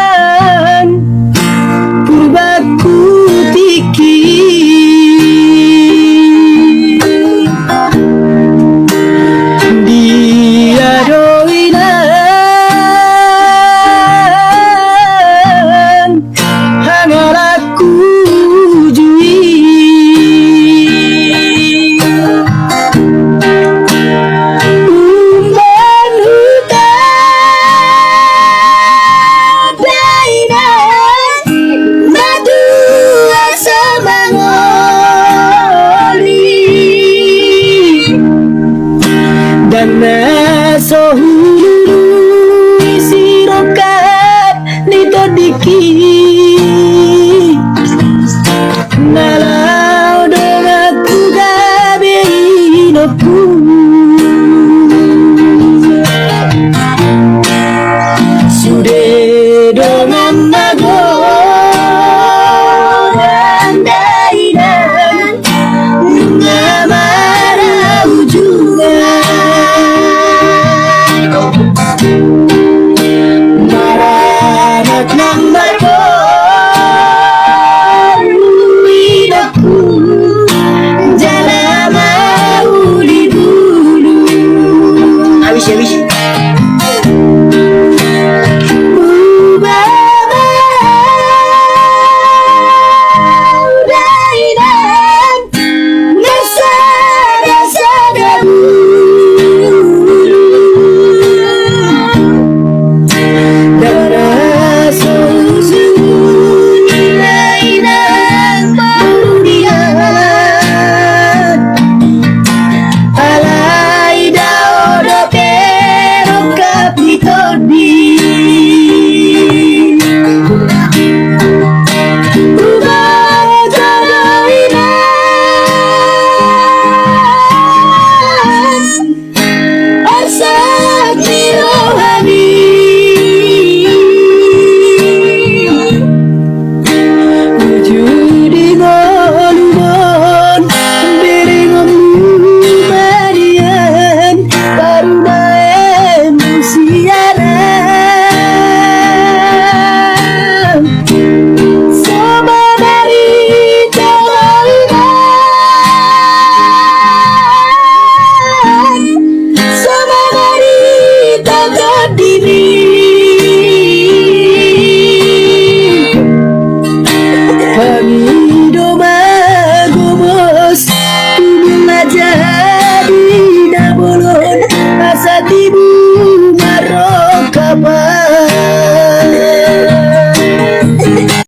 Adoinan purbaku tiki dia doinan hangalaku jui umban hutan dainan madu asa mangoli dan nasohulu isirokat nitodiki nalau donaku gabe hidupku sudah dengan nago dan dainan ngamara ujungan maranak nang bato luinaku jalan mau di bulu habis jadi dah bolon asa tibu